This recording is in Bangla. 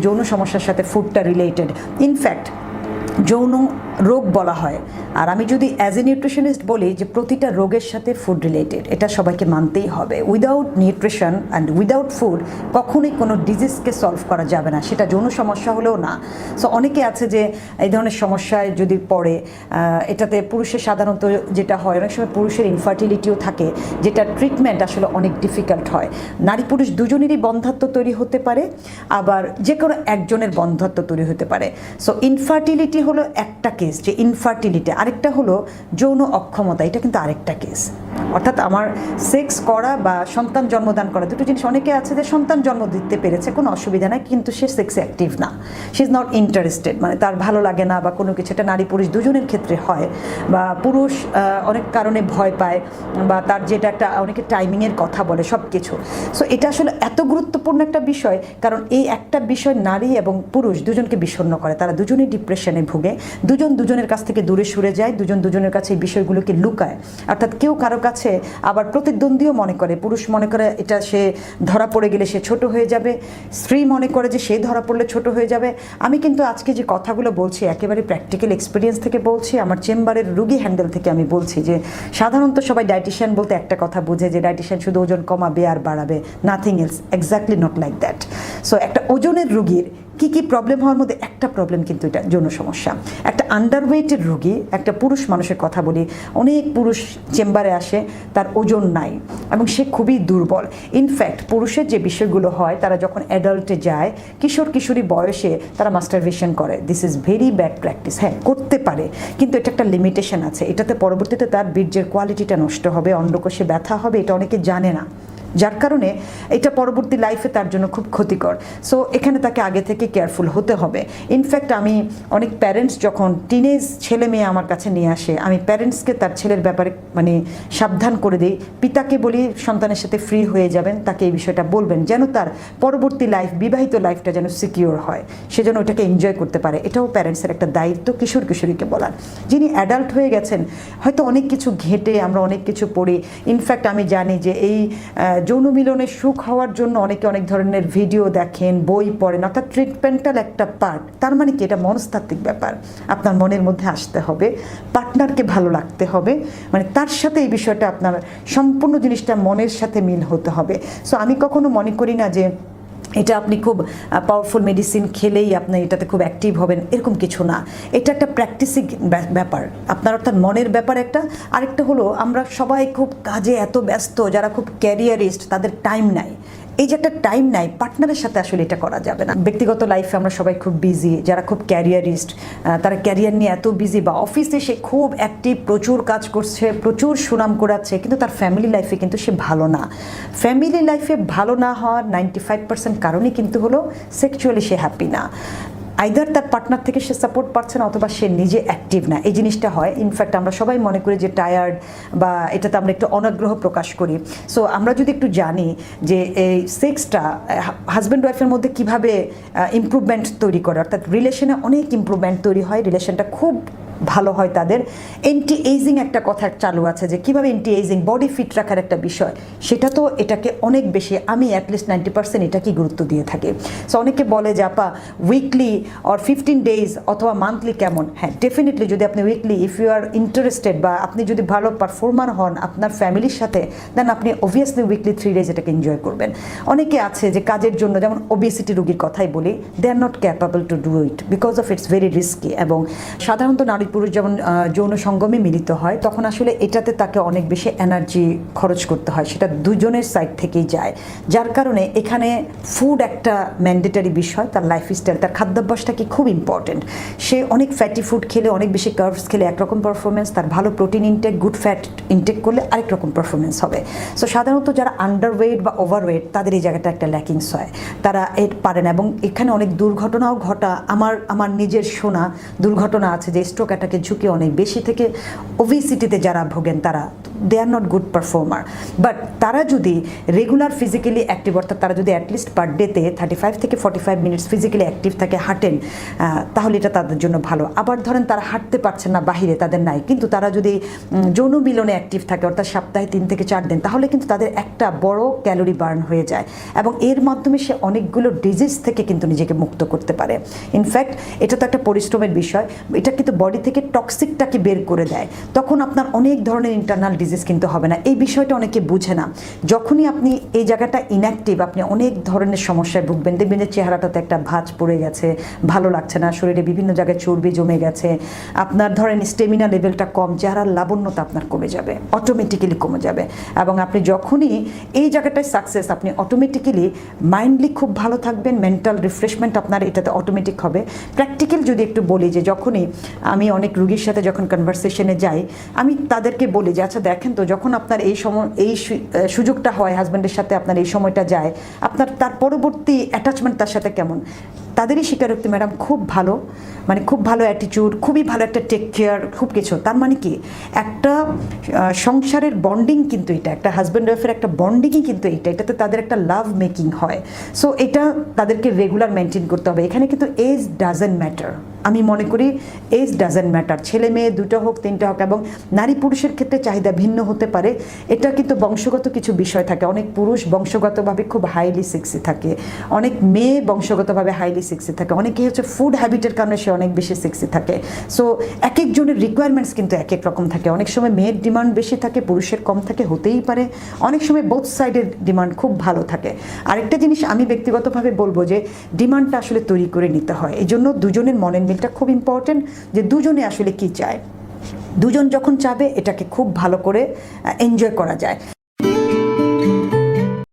যৌন সমস্যার সাথে ফুডটা রিলেটেড। ইনফ্যাক্ট যৌন রোগ বলা হয়, আর আমি যদি অ্যাজ এ নিউট্রিশনিস্ট বলি যে প্রতিটা রোগের সাথে ফুড রিলেটেড, এটা সবাইকে মানতেই হবে। Without nutrition and without food কখনোই কোনো ডিজিজকে সলভ করা যাবে না, সেটা যৌন সমস্যা হলেও না। সো অনেকে আছে যে এই ধরনের সমস্যায় যদি পড়ে, এটাতে পুরুষের সাধারণত যেটা হয়, অনেক সময় পুরুষের ইনফার্টিলিটিও থাকে, যেটা ট্রিটমেন্ট আসলে অনেক ডিফিকাল্ট হয়। নারী পুরুষ দুজনেরই বন্ধ্যাত্ব তৈরি হতে পারে, আবার যে কোনো একজনের বন্ধ্যাত্ব তৈরি হতে পারে। সো ইনফার্টিলিটি হলো একটা কেস, যে ইনফার্টিলিটি, আরেকটা হলো যৌন অক্ষমতা, এটা কিন্তু আরেকটা কেস। অর্থাৎ আমার সেক্স করা বা সন্তান জন্মদান করা দুটো জিনিস। অনেকে আছে যে সন্তান জন্ম দিতে পেরেছে, কোনো অসুবিধা নাই, কিন্তু সে সেক্স অ্যাক্টিভ না, শি ইজ নট ইন্টারেস্টেড, মানে তার ভালো লাগে না বা কোনো কিছু। এটা নারী পুরুষ দুজনের ক্ষেত্রে হয়, বা পুরুষ অনেক কারণে ভয় পায়, বা তার যেটা একটা অনেকে টাইমিংয়ের কথা বলে, সব কিছু। সো এটা আসলে এত গুরুত্বপূর্ণ একটা বিষয়, কারণ এই একটা বিষয় নারী এবং পুরুষ দুজনকে বিষণ্ণ করে। তারা দুজনেই ডিপ্রেশনে ভুগে, দুজন দুজনের কাছ থেকে দূরে সরে যায়, দুজন দুজনের কাছে এই বিষয়গুলোকে লুকায়। অর্থাৎ কেউ কারো কাছে আবার প্রতিদ্বন্দ্বীও মনে করে। পুরুষ মনে করে এটা সে ধরা পড়ে গেলে সে ছোট হয়ে যাবে, স্ত্রী মনে করে যে সে ধরা পড়লে ছোট হয়ে যাবে। আমি কিন্তু আজকে যে কথাগুলো বলছি একেবারে প্র্যাকটিক্যাল এক্সপিরিয়েন্স থেকে বলছি, আমার চেম্বারের রুগী হ্যান্ডেল থেকে আমি বলছি যে সাধারণত সবাই ডায়েটিশিয়ান বলতে একটা কথা বুঝে যে ডায়েটিশিয়ান শুধু ওজন কমাবে আর বাড়াবে, nothing else. Exactly not like that. So একটা ওজনের রুগীর কী কী প্রবলেম হওয়ার মধ্যে একটা প্রবলেম কিন্তু এটা যৌন সমস্যা। একটা আন্ডারওয়েটের রোগী, একটা পুরুষ মানুষের কথা বলি, অনেক পুরুষ চেম্বারে আসে, তার ওজন নাই এবং সে খুবই দুর্বল। ইনফ্যাক্ট পুরুষের যে বিষয়গুলো হয়, তারা যখন অ্যাডাল্টে যায়, কিশোর কিশোরী বয়সে তারা মাস্টারবেশন করে। This is very bad practice. হ্যাঁ, করতে পারে, কিন্তু এটা একটা লিমিটেশন আছে। এটাতে পরবর্তীতে তার বীর্যের কোয়ালিটিটা নষ্ট হবে, অন্ডকোষে ব্যথা হবে, এটা অনেকে জানে না, যার কারণে এটা পরবর্তী লাইফে তার জন্য খুব ক্ষতিকর। সো এখানে তাকে আগে থেকে কেয়ারফুল হতে হবে। ইনফ্যাক্ট আমি অনেক প্যারেন্টস যখন টিনেজ ছেলে মেয়ে আমার কাছে নিয়ে আসে, আমি প্যারেন্টসকে তার ছেলের ব্যাপারে মানে সাবধান করে দিই। পিতাকে বলি সন্তানের সাথে ফ্রি হয়ে যাবেন, তাকে এই বিষয়টা বলবেন, যেন তার পরবর্তী লাইফ, বিবাহিত লাইফটা যেন সিকিওর হয়, সে যেন ওটাকে এনজয় করতে পারে। এটাও প্যারেন্টসের একটা দায়িত্ব কিশোর কিশোরীকে বলার। যিনি অ্যাডাল্ট হয়ে গেছেন, হয়তো অনেক কিছু ঘেঁটে আমরা অনেক কিছু পড়ি। ইনফ্যাক্ট আমি জানি যে এই যৌন মিলনে সুখ হওয়ার জন্য অনেকে অনেক ধরনের ভিডিও দেখেন, বই পড়েন, অর্থাৎ ট্রিটমেন্টাল একটা পার্ট। তার মানে কি, এটা মনস্তাত্ত্বিক ব্যাপার। আপনার মনের মধ্যে আসতে হবে, পার্টনারকে ভালো লাগতে হবে, মানে তার সাথে এই বিষয়টা আপনার সম্পূর্ণ জিনিসটা মনের সাথে মিল হতে হবে। সো আমি কখনো মনে করি না যে এটা আপনি খুব পাওয়ারফুল মেডিসিন খেলেই আপনি এটাতে খুব অ্যাক্টিভ হবেন, এরকম কিছু না। এটা একটা প্র্যাকটিসিং ব্যাপার আপনার, অর্থাৎ মনের ব্যাপার একটা। আরেকটা হলো, আমরা সবাই খুব কাজে এত ব্যস্ত, যারা খুব ক্যারিয়ারিস্ট তাদের টাইম নাই। এই যে একটা টাইম নাই, পার্টনারের সাথে আসলে এটা করা যাবে না। ব্যক্তিগত লাইফে আমরা সবাই খুব বিজি, যারা খুব ক্যারিয়ারিস্ট তারা ক্যারিয়ার নিয়ে এত বিজি, বা অফিসে সে খুব অ্যাক্টিভ, প্রচুর কাজ করছে, প্রচুর সুনাম করাচ্ছে, কিন্তু তার ফ্যামিলি লাইফে কিন্তু সে ভালো না। ফ্যামিলি লাইফে ভালো না হওয়ার 95% কারণই কিন্তু হলো সেক্সুয়ালি সে হ্যাপি না। আইদার তার পার্টনার থেকে সে সাপোর্ট পাচ্ছে না, অথবা সে নিজে অ্যাক্টিভ না, এই জিনিসটা হয়। ইনফ্যাক্ট আমরা সবাই মনে করি যে টায়ার্ড, বা এটাতে আমরা একটু অনাগ্রহ প্রকাশ করি। সো আমরা যদি একটু জানি যে এই সেক্সটা হাজব্যান্ড ওয়াইফের মধ্যে কীভাবে ইমপ্রুভমেন্ট তৈরি করে, অর্থাৎ রিলেশনে অনেক ইমপ্রুভমেন্ট তৈরি হয়, রিলেশনটা খুব ভালো হয় তাদের। অ্যান্টি এইজিং একটা কথা চালু আছে, যে কীভাবে অ্যান্টি এইজিং, বডি ফিট রাখার একটা বিষয়, সেটা তো এটাকে অনেক বেশি, আমি অ্যাটলিস্ট 90% এটাকেই গুরুত্ব দিয়ে থাকি। সো অনেকে বলে যে আপা উইকলি অর 15 ডেজ অথবা মান্থলি কেমন? হ্যাঁ, ডেফিনেটলি যদি আপনি weekly, if you are interested, বা আপনি যদি ভালো পারফর্মার হন আপনার ফ্যামিলির সাথে, দেন আপনি অবভিয়াসলি উইকলি 3 ডেজ এটাকে এনজয় করবেন। অনেকে আছে যে কাজের জন্য, যেমন ওবেসিটি রোগীর কথাই বলি, they are not capable to do it because of its very risky. এবং সাধারণত নারী পুরুষ যেমন যৌন সঙ্গমে মিলিত হয়, তখন আসলে এটাতে তাকে অনেক বেশি এনার্জি খরচ করতে হয়, সেটা দুজনের সাইড থেকেই যায়। যার কারণে এখানে ফুড একটা ম্যান্ডেটারি বিষয়, তার লাইফস্টাইল, তার খাদ্যাভ্যাসটা কি খুব ইম্পর্টেন্ট। সে অনেক ফ্যাটি ফুড খেলে, অনেক বেশি কার্বস খেলে একরকম পারফরমেন্স, তার ভালো protein intake, good fat intake করলে আরেক রকম পারফরমেন্স হবে। সো সাধারণত যারা আন্ডারওয়েট বা ওভারওয়েট, তাদের এই জায়গাটা একটা ল্যাকিংস হয়, তারা এর পারে না। এবং এখানে অনেক দুর্ঘটনাও ঘটা, আমার নিজের শোনা দুর্ঘটনা আছে যে স্ট্রোক অ্যাটাকের ঝুঁকি অনেক বেশি থেকে ওবেসিটিতে যারা ভোগেন তারা they are not good performer. But তারা যদি রেগুলার ফিজিক্যালি অ্যাক্টিভ, অর্থাৎ তারা যদি অ্যাটলিস্ট পার ডেতে 35 থেকে 45 মিনিটস ফিজিক্যালি অ্যাক্টিভ থাকে, হাঁটেন, তাহলে এটা তাদের জন্য ভালো। আবার ধরেন তারা হাঁটতে পারছেন না, বাহিরে তাদের নাই, কিন্তু তারা যদি যৌন মিলনে অ্যাক্টিভ থাকে, অর্থাৎ সপ্তাহে 3 থেকে 4 দিন, তাহলে কিন্তু তাদের একটা বড় ক্যালোরি বার্ন হয়ে যায় এবং এর মাধ্যমে সে অনেকগুলো ডিজিজ থেকে কিন্তু নিজেকে মুক্ত করতে পারে। ইনফ্যাক্ট এটা তো একটা পরিশ্রমের বিষয়, এটা কিন্তু বডি থেকে টক্সিকটাকে বের করে দেয়, তখন আপনার অনেক ধরনের ইন্টারনাল ডিজিজ কিন্তু হবে না। এই বিষয়টা অনেকে বুঝে না। যখনই আপনি এই জায়গাটা ইনঅ্যাক্টিভ, আপনি অনেক ধরনের সমস্যায় ভুগবেন। দেখবেন যে চেহারাটাতে একটা ভাঁজ পড়ে গেছে, ভালো লাগছে না, শরীরে বিভিন্ন জায়গায় চর্বি জমে গেছে, আপনার ধরেন স্টেমিনা লেভেলটা কম, চেহারার লাবণ্যতা আপনার কমে যাবে, অটোমেটিক্যালি কমে যাবে। এবং আপনি যখনই এই জায়গাটায় সাকসেস, আপনি অটোমেটিক্যালি মাইন্ডলি খুব ভালো থাকবেন, মেন্টাল রিফ্রেশমেন্ট আপনার এটাতে অটোমেটিক হবে। প্র্যাকটিক্যাল যদি একটু বলি, যে যখনই আমি অনেক রুগীর সাথে যখন কনভারসেশনে যাই, আমি তাদেরকে বলি যে আচ্ছা দেখেন তো, যখন আপনার এই সুযোগটা হয়, হাজব্যান্ডের সাথে আপনার এই সময়টা যায়, আপনার তার পরবর্তী অ্যাটাচমেন্ট তার সাথে কেমন? তাদেরই স্বীকারোক্তি, ম্যাডাম খুব ভালো, মানে খুব ভালো অ্যাটিটিউড, খুবই ভালো একটা টেক কেয়ার, খুব কিছু। তার মানে কি, একটা সংসারের বন্ডিং কিন্তু এটা, একটা হাজব্যান্ড ওয়াইফের একটা বন্ডিংই কিন্তু এটাতে তাদের একটা লাভ মেকিং হয়। সো এটা তাদেরকে রেগুলার মেনটেন করতে হবে। এখানে কিন্তু এজ ডাজেন্ট ম্যাটার, আমি মনে করি এজ ডাজেন্ট ম্যাটার। ছেলে মেয়ে 2টা হোক 3টা হোক, এবং নারী পুরুষের ক্ষেত্রে চাহিদা ভিন্ন হতে পারে। এটা কিন্তু বংশগত কিছু বিষয় থাকে, অনেক পুরুষ বংশগতভাবে খুব হাইলি সেক্সি থাকে, অনেক মেয়ে বংশগতভাবে হাইলি সেক্সি থাকে, অনেকে হচ্ছে ফুড হ্যাবিটের কারণে সে অনেক বেশি সেক্সি থাকে। সো এক একজনের রিকোয়ারমেন্টস কিন্তু এক এক রকম থাকে। অনেক সময় মেয়ের ডিমান্ড বেশি থাকে, পুরুষের কম থাকে, হতেই পারে। অনেক সময় বোথ সাইডের ডিমান্ড খুব ভালো থাকে। আরেকটা জিনিস আমি ব্যক্তিগতভাবে বলবো যে ডিমান্ডটা আসলে তৈরি করে নিতে হয়। এই জন্য দুজনের মনের মিলটা খুব ইম্পর্টেন্ট, যে দুজনে আসলে কি চায়। দুজন যখন চাবে, এটাকে খুব ভালো করে এনজয় করা যায়।